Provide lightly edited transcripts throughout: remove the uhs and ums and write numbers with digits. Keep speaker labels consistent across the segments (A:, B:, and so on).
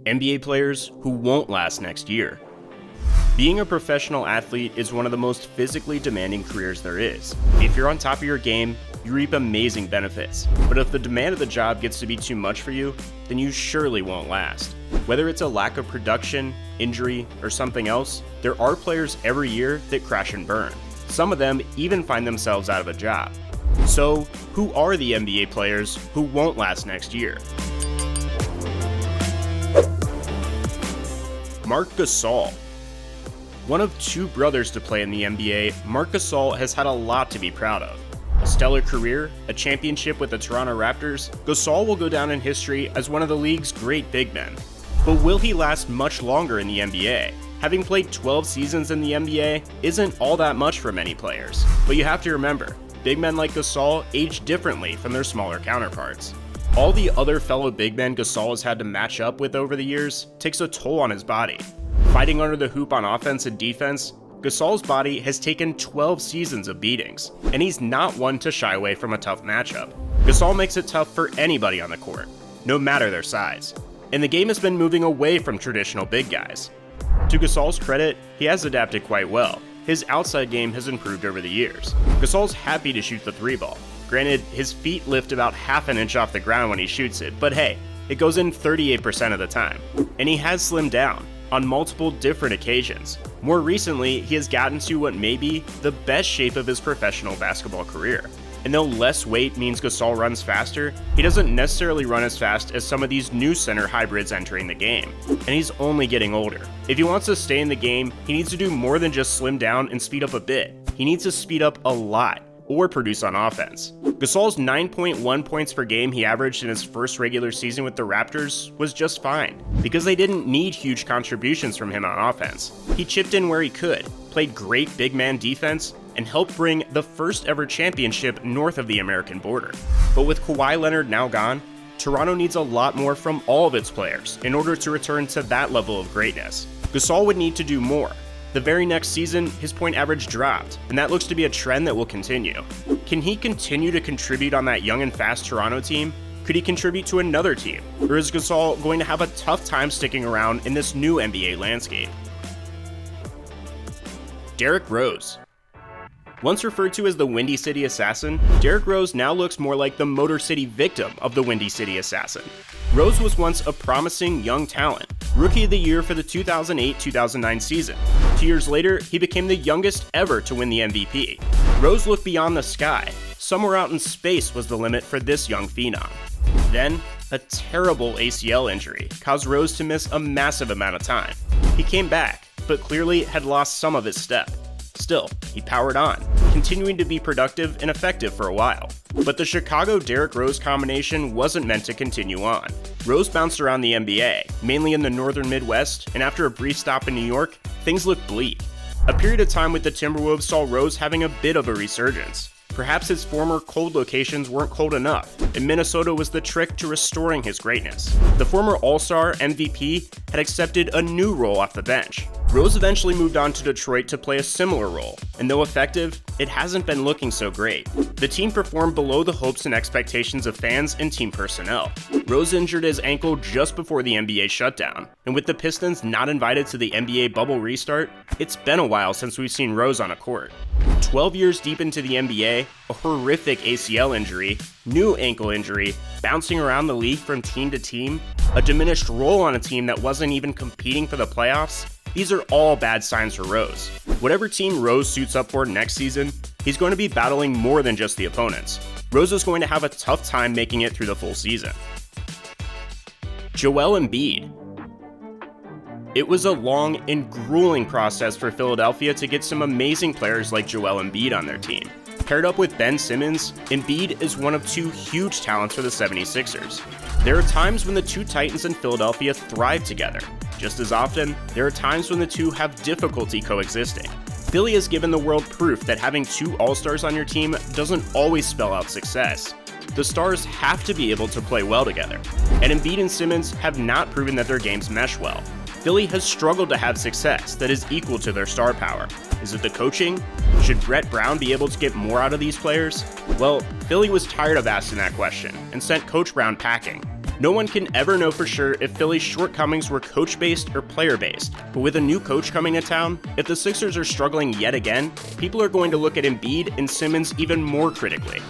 A: NBA players who won't last next year. Being a professional athlete is one of the most physically demanding careers there is. If you're on top of your game, you reap amazing benefits. But if the demand of the job gets to be too much for you, then you surely won't last. Whether it's a lack of production, injury, or something else, there are players every year that crash and burn. Some of them even find themselves out of a job. So, who are the NBA players who won't last next year? Marc Gasol. One of two brothers to play in the NBA, Marc Gasol has had a lot to be proud of. A stellar career, a championship with the Toronto Raptors, Gasol will go down in history as one of the league's great big men. But will he last much longer in the NBA? Having played 12 seasons in the NBA isn't all that much for many players. But you have to remember, big men like Gasol age differently from their smaller counterparts. All the other fellow big men Gasol has had to match up with over the years takes a toll on his body. Fighting under the hoop on offense and defense, Gasol's body has taken 12 seasons of beatings, and he's not one to shy away from a tough matchup. Gasol makes it tough for anybody on the court, no matter their size. And the game has been moving away from traditional big guys. To Gasol's credit, he has adapted quite well. His outside game has improved over the years. Gasol's happy to shoot the three ball. Granted, his feet lift about half an inch off the ground when he shoots it, but hey, it goes in 38% of the time. And he has slimmed down on multiple different occasions. More recently, he has gotten to what may be the best shape of his professional basketball career. And though less weight means Gasol runs faster, he doesn't necessarily run as fast as some of these new center hybrids entering the game. And he's only getting older. If he wants to stay in the game, he needs to do more than just slim down and speed up a bit. He needs to speed up a lot, or produce on offense. Gasol's 9.1 points per game he averaged in his first regular season with the Raptors was just fine, because they didn't need huge contributions from him on offense. He chipped in where he could, played great big man defense, and helped bring the first ever championship north of the American border. But with Kawhi Leonard now gone, Toronto needs a lot more from all of its players in order to return to that level of greatness. Gasol would need to do more. The very next season, his point average dropped, and that looks to be a trend that will continue. Can he continue to contribute on that young and fast Toronto team? Could he contribute to another team? Or is Gasol going to have a tough time sticking around in this new NBA landscape? Derrick Rose. Once referred to as the Windy City Assassin, Derrick Rose now looks more like the Motor City victim of the Windy City Assassin. Rose was once a promising young talent, Rookie of the Year for the 2008-2009 season. 2 years later, he became the youngest ever to win the MVP. Rose looked beyond the sky. Somewhere out in space was the limit for this young phenom. Then, a terrible ACL injury caused Rose to miss a massive amount of time. He came back, but clearly had lost some of his step. Still, he powered on, continuing to be productive and effective for a while. But the Chicago-Derrick Rose combination wasn't meant to continue on. Rose bounced around the NBA, mainly in the northern Midwest, and after a brief stop in New York, things looked bleak. A period of time with the Timberwolves saw Rose having a bit of a resurgence. Perhaps his former cold locations weren't cold enough, and Minnesota was the trick to restoring his greatness. The former All-Star MVP had accepted a new role off the bench. Rose eventually moved on to Detroit to play a similar role, and though effective, it hasn't been looking so great. The team performed below the hopes and expectations of fans and team personnel. Rose injured his ankle just before the NBA shutdown, and with the Pistons not invited to the NBA bubble restart, it's been a while since we've seen Rose on a court. 12 years deep into the NBA, a horrific ACL injury, new ankle injury, bouncing around the league from team to team, a diminished role on a team that wasn't even competing for the playoffs, these are all bad signs for Rose. Whatever team Rose suits up for next season, he's going to be battling more than just the opponents. Rose is going to have a tough time making it through the full season. Joel Embiid. It was a long and grueling process for Philadelphia to get some amazing players like Joel Embiid on their team. Paired up with Ben Simmons, Embiid is one of two huge talents for the 76ers. There are times when the two Titans in Philadelphia thrive together. Just as often, there are times when the two have difficulty coexisting. Philly has given the world proof that having two All-Stars on your team doesn't always spell out success. The stars have to be able to play well together, and Embiid and Simmons have not proven that their games mesh well. Philly has struggled to have success that is equal to their star power. Is it the coaching? Should Brett Brown be able to get more out of these players? Well, Philly was tired of asking that question and sent Coach Brown packing. No one can ever know for sure if Philly's shortcomings were coach-based or player-based, but with a new coach coming to town, if the Sixers are struggling yet again, people are going to look at Embiid and Simmons even more critically.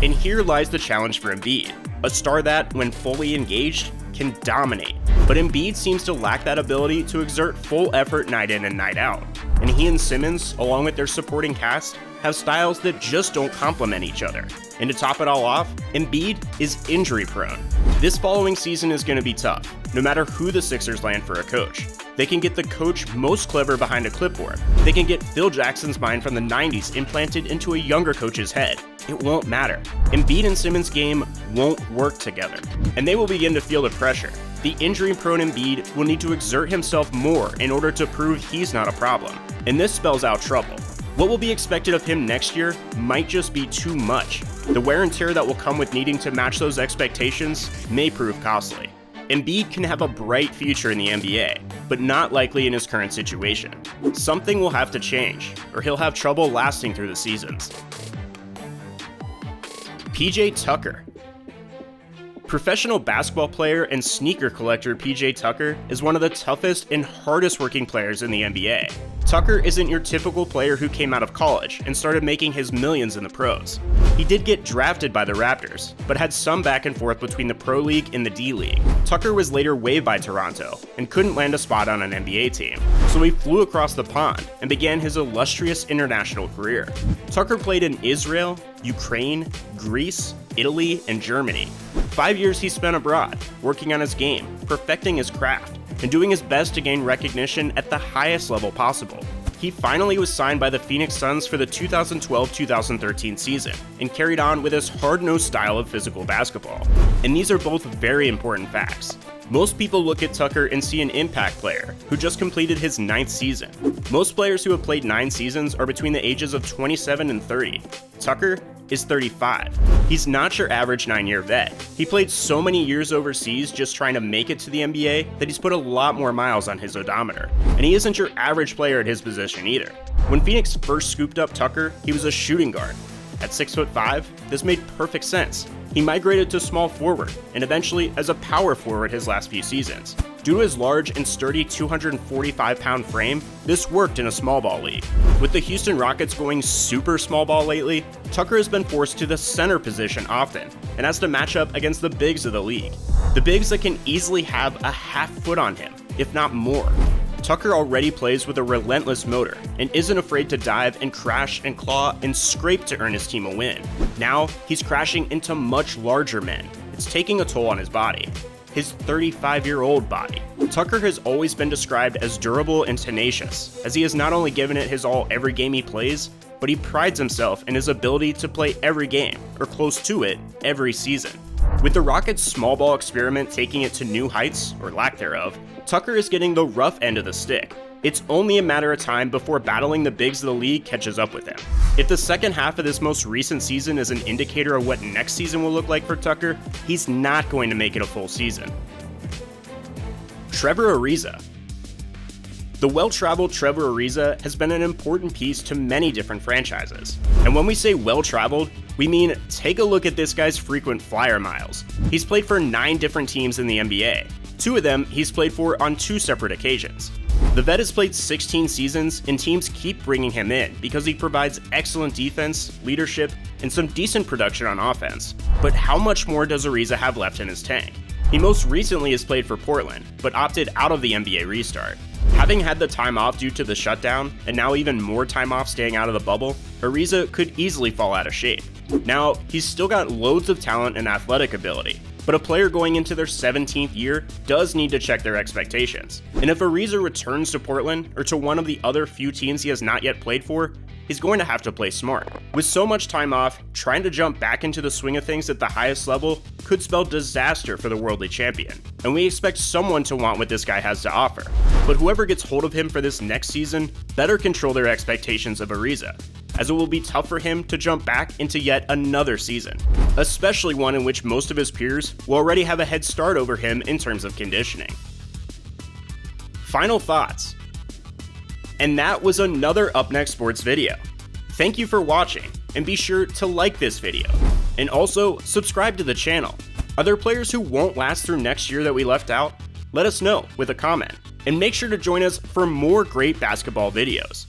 A: And here lies the challenge for Embiid, a star that, when fully engaged, can dominate. But Embiid seems to lack that ability to exert full effort night in and night out, and he and Simmons, along with their supporting cast, have styles that just don't complement each other. And to top it all off, Embiid is injury prone. This following season is going to be tough, no matter who the Sixers land for a coach. They can get the coach most clever behind a clipboard. They can get Phil Jackson's mind from the 90s implanted into a younger coach's head. It won't matter. Embiid and Simmons' game won't work together, and they will begin to feel the pressure. The injury-prone Embiid will need to exert himself more in order to prove he's not a problem, and this spells out trouble. What will be expected of him next year might just be too much. The wear and tear that will come with needing to match those expectations may prove costly. Embiid can have a bright future in the NBA, but not likely in his current situation. Something will have to change, or he'll have trouble lasting through the seasons. PJ Tucker. Professional basketball player and sneaker collector PJ Tucker is one of the toughest and hardest working players in the NBA. Tucker isn't your typical player who came out of college and started making his millions in the pros. He did get drafted by the Raptors, but had some back and forth between the Pro League and the D League. Tucker was later waived by Toronto and couldn't land a spot on an NBA team, so he flew across the pond and began his illustrious international career. Tucker played in Israel, Ukraine, Greece, Italy, and Germany. 5 years he spent abroad, working on his game, perfecting his craft, and doing his best to gain recognition at the highest level possible. He finally was signed by the Phoenix Suns for the 2012-2013 season, and carried on with his hard-nosed style of physical basketball. And these are both very important facts. Most people look at Tucker and see an impact player who just completed his 9th season. Most players who have played 9 seasons are between the ages of 27 and 30. Tucker is 35. He's not your average 9-year vet. He played so many years overseas just trying to make it to the NBA that he's put a lot more miles on his odometer. And he isn't your average player at his position either. When Phoenix first scooped up Tucker, he was a shooting guard. At 6'5", this made perfect sense. He migrated to small forward, and eventually as a power forward his last few seasons. Due to his large and sturdy 245-pound frame, this worked in a small ball league. With the Houston Rockets going super small ball lately, Tucker has been forced to the center position often, and has to match up against the bigs of the league. The bigs that can easily have a half foot on him, if not more. Tucker already plays with a relentless motor and isn't afraid to dive and crash and claw and scrape to earn his team a win. Now, he's crashing into much larger men. It's taking a toll on his body. His 35-year-old body. Tucker has always been described as durable and tenacious, as he has not only given it his all every game he plays, but he prides himself in his ability to play every game, or close to it, every season. With the Rockets' small ball experiment taking it to new heights, or lack thereof, Tucker is getting the rough end of the stick. It's only a matter of time before battling the bigs of the league catches up with him. If the second half of this most recent season is an indicator of what next season will look like for Tucker, he's not going to make it a full season. Trevor Ariza. The well-traveled Trevor Ariza has been an important piece to many different franchises. And when we say well-traveled, we mean take a look at this guy's frequent flyer miles. He's played for 9 different teams in the NBA. 2 of them he's played for on 2 separate occasions. The vet has played 16 seasons, and teams keep bringing him in because he provides excellent defense, leadership, and some decent production on offense. But how much more does Ariza have left in his tank? He most recently has played for Portland, but opted out of the NBA restart. Having had the time off due to the shutdown, and now even more time off staying out of the bubble, Ariza could easily fall out of shape. Now, he's still got loads of talent and athletic ability, but a player going into their 17th year does need to check their expectations. And if Ariza returns to Portland, or to one of the other few teams he has not yet played for, he's going to have to play smart. With so much time off, trying to jump back into the swing of things at the highest level could spell disaster for the worldly champion, and we expect someone to want what this guy has to offer. But whoever gets hold of him for this next season better control their expectations of Ariza, as it will be tough for him to jump back into yet another season, especially one in which most of his peers will already have a head start over him in terms of conditioning. Final thoughts. And that was another UpNext Sports video. Thank you for watching, and be sure to like this video, and also subscribe to the channel. Are there players who won't last through next year that we left out? Let us know with a comment, and make sure to join us for more great basketball videos.